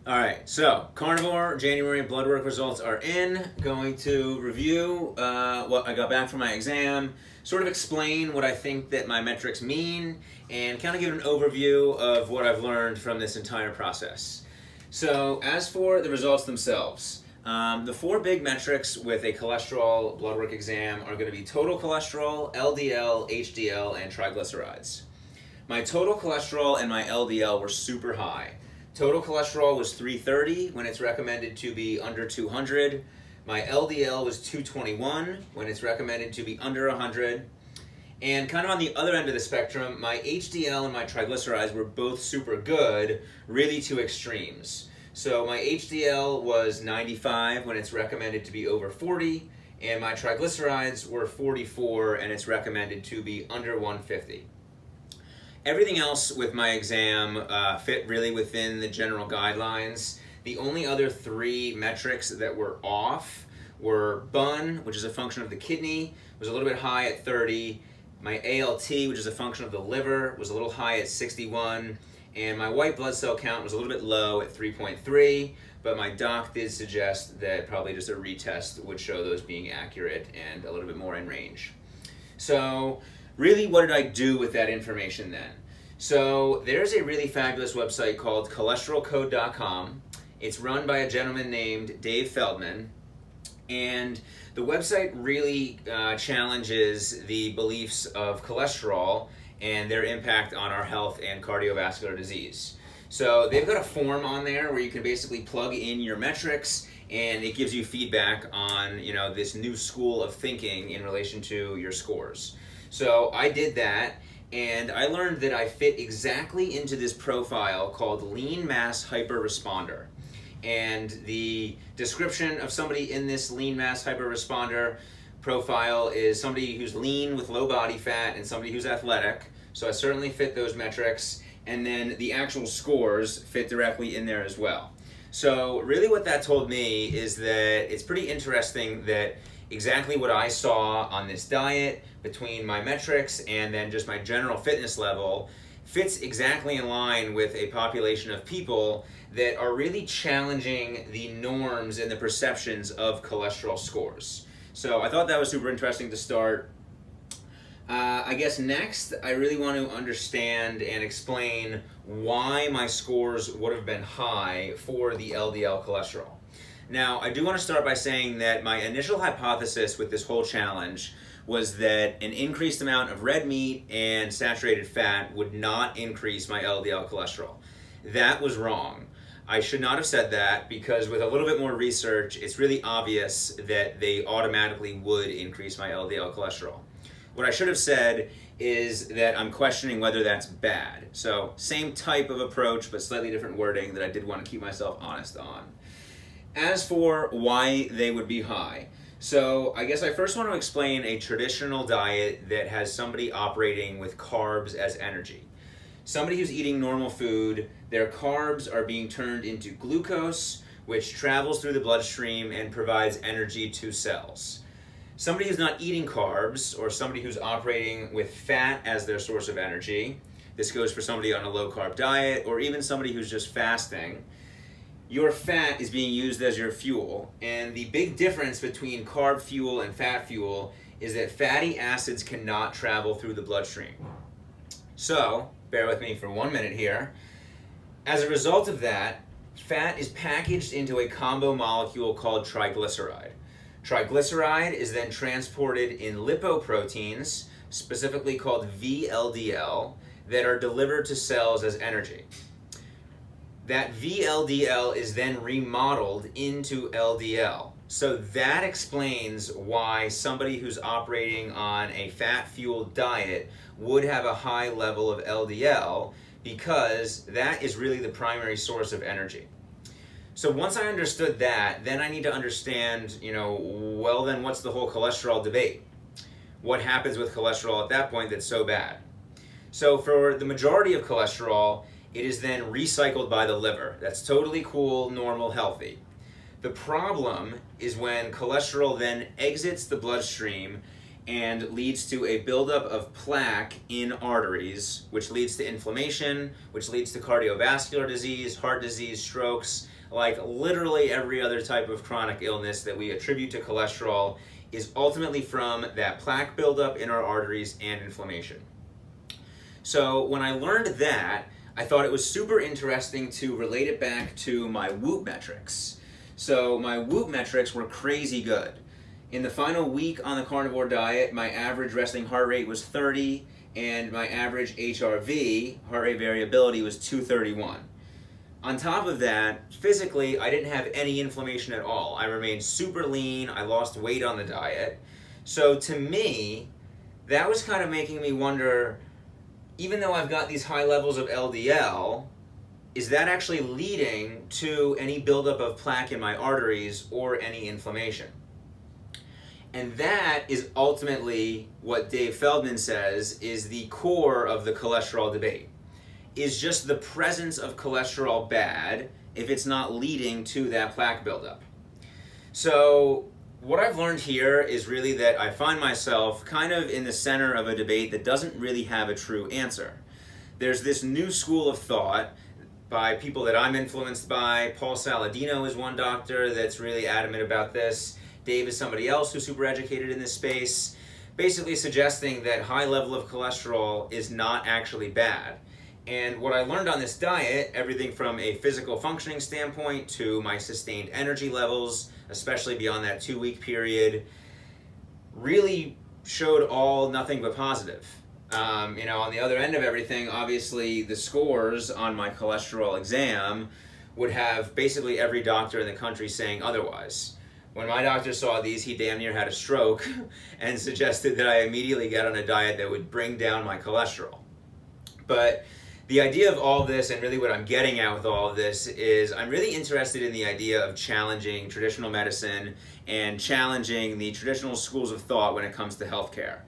All right, so Carnivore January Bloodwork results are in. Going to review what I got back from my exam, sort of explain what I think that my metrics mean, and kind of give an overview of what I've learned from this entire process. So, as for the results themselves, the four big metrics with a cholesterol bloodwork exam are going to be total cholesterol, LDL, HDL, and triglycerides. My total cholesterol and my LDL were super high. Total cholesterol was 330 when it's recommended to be under 200. My LDL was 221 when it's recommended to be under 100. And kind of on the other end of the spectrum, my HDL and my triglycerides were both super good, really to extremes. So my HDL was 95 when it's recommended to be over 40, and my triglycerides were 44 and it's recommended to be under 150. Everything else with my exam fit really within the general guidelines. The only other three metrics that were off were BUN, which is a function of the kidney, was a little bit high at 30. My ALT, which is a function of the liver, was a little high at 61. And my white blood cell count was a little bit low at 3.3, but my doc did suggest that probably just a retest would show those being accurate and a little bit more in range. So really, what did I do with that information then? So there's a really fabulous website called cholesterolcode.com. It's run by a gentleman named Dave Feldman, and the website really challenges the beliefs of cholesterol and their impact on our health and cardiovascular disease. So they've got a form on there where you can basically plug in your metrics, and it gives you feedback on, this new school of thinking in relation to your scores. So I did that, and I learned that I fit exactly into this profile called lean mass hyperresponder. And the description of somebody in this lean mass hyperresponder profile is somebody who's lean with low body fat and somebody who's athletic. So I certainly fit those metrics, and then the actual scores fit directly in there as well. So really what that told me is that it's pretty interesting that exactly what I saw on this diet between my metrics and then just my general fitness level fits exactly in line with a population of people that are really challenging the norms and the perceptions of cholesterol scores. So I thought that was super interesting to start. I guess next, I really want to understand and explain why my scores would have been high for the LDL cholesterol. Now, I do want to start by saying that my initial hypothesis with this whole challenge was that an increased amount of red meat and saturated fat would not increase my LDL cholesterol. That was wrong. I should not have said that because with a little bit more research, it's really obvious that they automatically would increase my LDL cholesterol. What I should have said is that I'm questioning whether that's bad. So same type of approach, but slightly different wording that I did want to keep myself honest on. As for why they would be high, so I guess I first want to explain a traditional diet that has somebody operating with carbs as energy. Somebody who's eating normal food, their carbs are being turned into glucose, which travels through the bloodstream and provides energy to cells. Somebody who's not eating carbs, or somebody who's operating with fat as their source of energy, this goes for somebody on a low-carb diet, or even somebody who's just fasting, your fat is being used as your fuel. And the big difference between carb fuel and fat fuel is that fatty acids cannot travel through the bloodstream. So, bear with me for 1 minute here. As a result of that, fat is packaged into a combo molecule called triglyceride. Triglyceride is then transported in lipoproteins, specifically called VLDL, that are delivered to cells as energy. That VLDL is then remodeled into LDL. So that explains why somebody who's operating on a fat-fueled diet would have a high level of LDL, because that is really the primary source of energy. So once I understood that, then I need to understand, well then what's the whole cholesterol debate? What happens with cholesterol at that point that's so bad? So for the majority of cholesterol, it is then recycled by the liver. That's totally cool, normal, healthy. The problem is when cholesterol then exits the bloodstream and leads to a buildup of plaque in arteries, which leads to inflammation, which leads to cardiovascular disease, heart disease, strokes, like literally every other type of chronic illness that we attribute to cholesterol is ultimately from that plaque buildup in our arteries and inflammation. So when I learned that, I thought it was super interesting to relate it back to my Whoop metrics. So my Whoop metrics were crazy good. In the final week on the carnivore diet, my average resting heart rate was 30, and my average HRV, heart rate variability, was 231. On top of that, physically, I didn't have any inflammation at all. I remained super lean, I lost weight on the diet. So to me, that was kind of making me wonder, even though I've got these high levels of LDL, is that actually leading to any buildup of plaque in my arteries or any inflammation? And that is ultimately what Dave Feldman says is the core of the cholesterol debate. Is just the presence of cholesterol bad if it's not leading to that plaque buildup? So what I've learned here is really that I find myself kind of in the center of a debate that doesn't really have a true answer. There's this new school of thought by people that I'm influenced by. Paul Saladino is one doctor that's really adamant about this. Dave is somebody else who's super educated in this space, basically suggesting that high level of cholesterol is not actually bad. And what I learned on this diet, everything from a physical functioning standpoint to my sustained energy levels, especially beyond that 2-week period, really showed all nothing but positive. On the other end of everything, obviously the scores on my cholesterol exam would have basically every doctor in the country saying otherwise. When my doctor saw these, he damn near had a stroke and suggested that I immediately get on a diet that would bring down my cholesterol. But the idea of all this, and really what I'm getting at with all of this, is I'm really interested in the idea of challenging traditional medicine and challenging the traditional schools of thought when it comes to healthcare.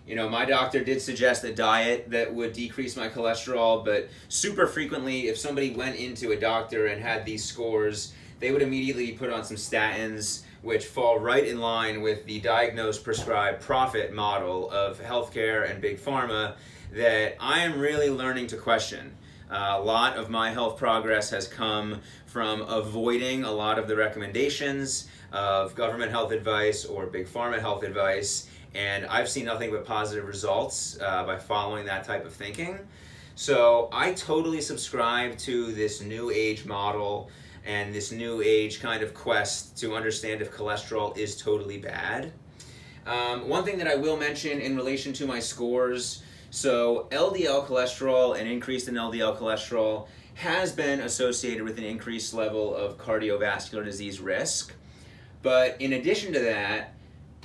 My doctor did suggest a diet that would decrease my cholesterol, but super frequently, if somebody went into a doctor and had these scores, they would immediately put on some statins, which fall right in line with the diagnose, prescribe, profit model of healthcare and big pharma that I am really learning to question. A lot of my health progress has come from avoiding a lot of the recommendations of government health advice or big pharma health advice, and I've seen nothing but positive results by following that type of thinking. So I totally subscribe to this new age model and this new age kind of quest to understand if cholesterol is totally bad. One thing that I will mention in relation to my scores, so LDL cholesterol and increase in LDL cholesterol has been associated with an increased level of cardiovascular disease risk. But in addition to that,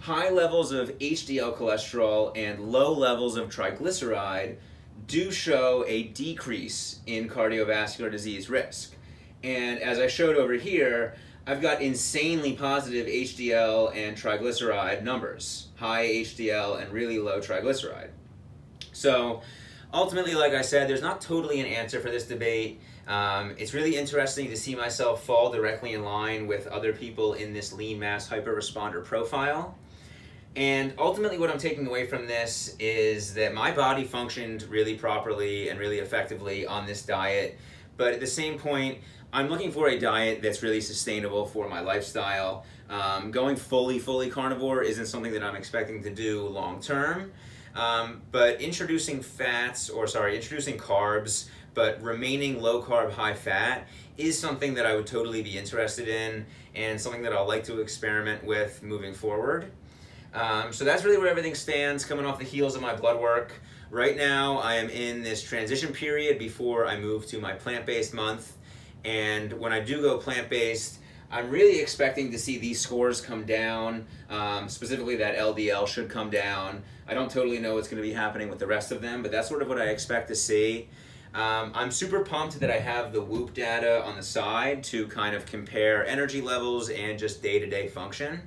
high levels of HDL cholesterol and low levels of triglyceride do show a decrease in cardiovascular disease risk. And as I showed over here, I've got insanely positive HDL and triglyceride numbers, high HDL and really low triglyceride. So ultimately, like I said, there's not totally an answer for this debate. It's really interesting to see myself fall directly in line with other people in this lean mass hyperresponder profile. And ultimately what I'm taking away from this is that my body functioned really properly and really effectively on this diet. But at the same point, I'm looking for a diet that's really sustainable for my lifestyle. Going fully carnivore isn't something that I'm expecting to do long term. But introducing carbs, but remaining low carb, high fat is something that I would totally be interested in and something that I'll like to experiment with moving forward. So that's really where everything stands coming off the heels of my blood work. Right now I am in this transition period before I move to my plant-based month. And when I do go plant-based, I'm really expecting to see these scores come down, specifically that LDL should come down. I don't totally know what's going to be happening with the rest of them, but that's sort of what I expect to see. I'm super pumped that I have the Whoop data on the side to kind of compare energy levels and just day-to-day function.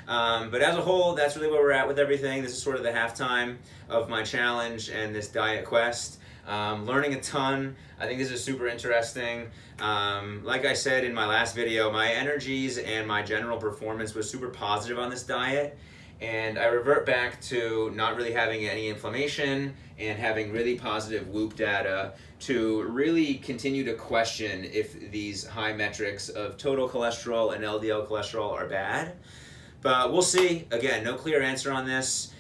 But as a whole, that's really where we're at with everything. This is sort of the halftime of my challenge and this diet quest. Learning a ton. I think this is super interesting. Like I said in my last video, my energies and my general performance was super positive on this diet. and I revert back to not really having any inflammation and having really positive Whoop data to really continue to question if these high metrics of total cholesterol and LDL cholesterol are bad. But we'll see. Again, no clear answer on this.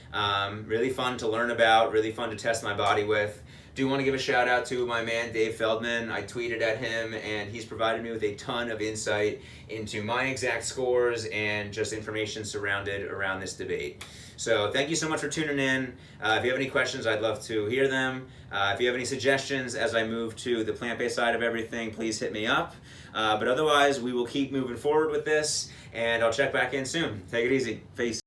Really fun to learn about, really fun to test my body with. Do want to give a shout out to my man Dave Feldman. I tweeted at him and he's provided me with a ton of insight into my exact scores and just information surrounded around this debate. So thank you so much for tuning in. If you have any questions, I'd love to hear them. If you have any suggestions as I move to the plant-based side of everything, please hit me up. But otherwise, we will keep moving forward with this, and I'll check back in soon. Take it easy. Peace.